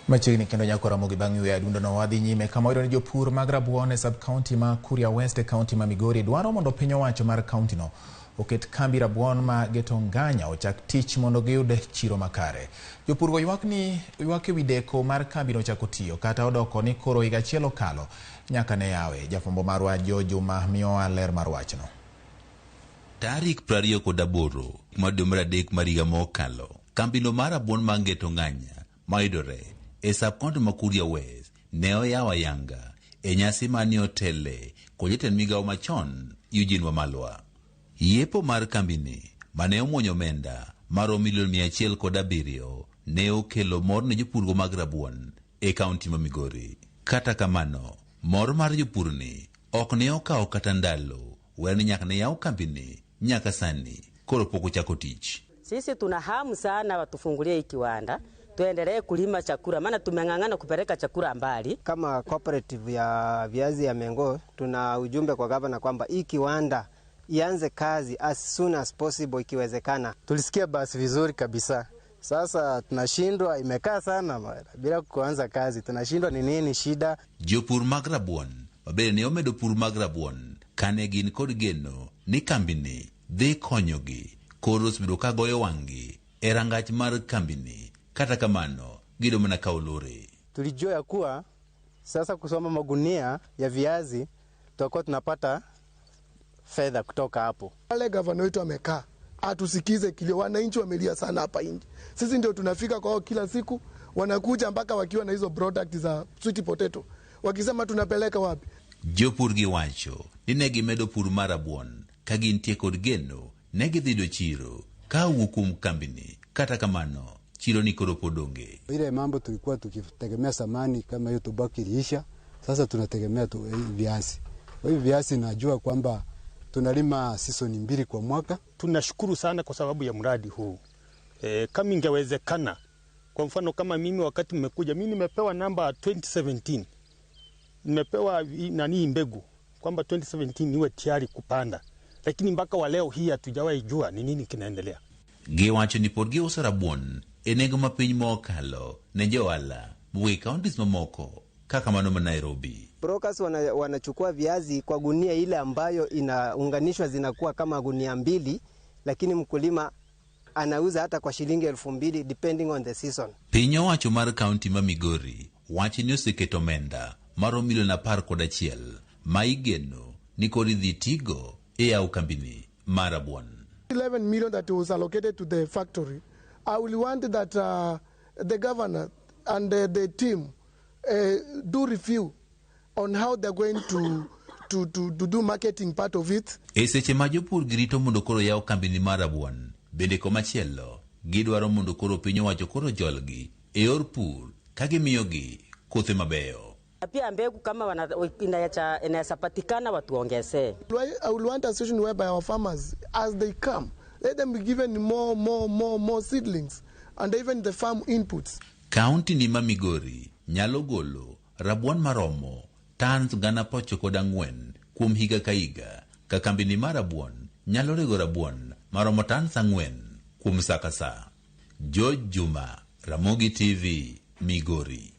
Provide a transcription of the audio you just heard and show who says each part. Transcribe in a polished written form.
Speaker 1: Machiegni kendo nyako Ramogi bang' ywe adundo no wadhi nyime kama oyudo ni jopur mag rabuon e sub-county ma Kuria West e county ma Migori dwaro mondo piny owacho mar county no oket kambi rabuon ma geto nganya ochak tich mondo giyud chiro makare. Jopurgo ywak ewi deko mar kambi no chako tiyo kata odoko ni koro higa achiel okalo nyaka ne yawe. Jafwambo marwa Juma miyowa ler mar wachno.
Speaker 2: Tarik 28 dwe mar adek mar higa mokalo, kambi no mar rabuon ma geto nganya mayudore e sub-county ma Kuria West ne oyawo ayanga e nyasi mane otele kod jatend migawo machon Eugene Wamalwa. Yepo mar kambini mane omwonyo omenda maromo milion 107 ne okelo mor ne jopurgo mag rabuon e kaunti ma Migori. Kata kamano, mor mar jopurni ok ne okawo kata ndalo wani nyaka ne yaw kambini nyaka sani koro pok ochako tich.
Speaker 3: Sisi tuna hamu sana watufungulie hii kiwanda tuendelee kulima chakula, maana tumeng'ang'ana kupeleka chakula mbali.
Speaker 4: Kama cooperative ya viazi ya Mengo tuna ujumbe kwa gavana kwamba hii kiwanda ianze kazi as soon as possible ikiwezekana.
Speaker 5: Tulisikia basi vizuri kabisa. Sasa tunashindwa, imekaa sana bila kuanza kazi. Tunashindwa ni nini shida?
Speaker 2: Jopur mag rabuon babere ne omedo pur mag rabuon kane gin kod geno ni kambini dhi konyogi koro osbedo ka goyo wang'gi e rangach mar kambini. Kata kamano gido mana kauluri.
Speaker 5: Tulijua ya kuwa sasa kusoma magunia ya viazi tutakuwa tunapata fedha kutoka hapo.
Speaker 6: Wale gavana wetu amekaa atusikize kilio, wananchi wamelia sana hapa nje. Sisi ndio tunafika kwao kila siku, wanakuja mpaka wakiwa na hizo product za sweet potato wakisema tunapeleka wapi.
Speaker 2: Jopur giwacho ni ne gimedo pur mar rabuon ka gintie kod geno ne gidhido chiro ka wukum kambini. Kata kamano chiro ni koro podonge.
Speaker 7: Ile mambo tulikuwa tukitegemea samani kama hiyo tobaki iliisha, sasa tunategemea viazi. Kwa hiyo viazi najua kwamba tunalima season 2 kwa mwaka.
Speaker 8: Tunashukuru sana kwa sababu ya mradi huu. Kama ingewezekana, kwa mfano kama mimi wakati nimekuja, mimi nimepewa namba 2017. Nimepewa mbegu kwamba 2017 niwe tayari kupanda. Lakini mpaka wa leo hii hatujawahi jua ni nini kinaendelea.
Speaker 2: Giwacho ni pod giuso rabuon e nengo ma piny mokalo ne joala mowuok e counties mamoko kaka mano ma Nairobi.
Speaker 4: Brokers wanachukua viazi kwa gunia ile ambayo inaunganishwa zinakuwa kama gunia 2, lakini mkulima anauza hata kwa shilingi 2,000 depending on the season.
Speaker 2: Piny owacho mar county ma Migori wacho ni oseketo omenda maromo milion 11 ma igeno ni kod idhi tigo e yawo kambini mar rabuon.
Speaker 6: 11 million that was allocated to the factory. I will want that the governor and the team do review on how they're going to do marketing part of it.
Speaker 2: E seche ma jopur girito mondo koro yaw kambini mar rabuon, bende komachielo gidwaro mondo koro piny owacho koro jolgi e yor pur ka gimiyogi kothe mabeyo.
Speaker 3: Pia mbegu kama inasapatikana watuongezee.
Speaker 6: I will want a situation whereby our farmers, as they come, let them be given more seedlings and even the farm inputs.
Speaker 2: County ni ma Migori nyalo golo rabuon maromo tons 4,000 kuom higa ka higa, ka kambini mar rabuon nyalo rego rabuon maromo tons 4 kuom saa ka saa. Juma, Ramogi TV, Migori.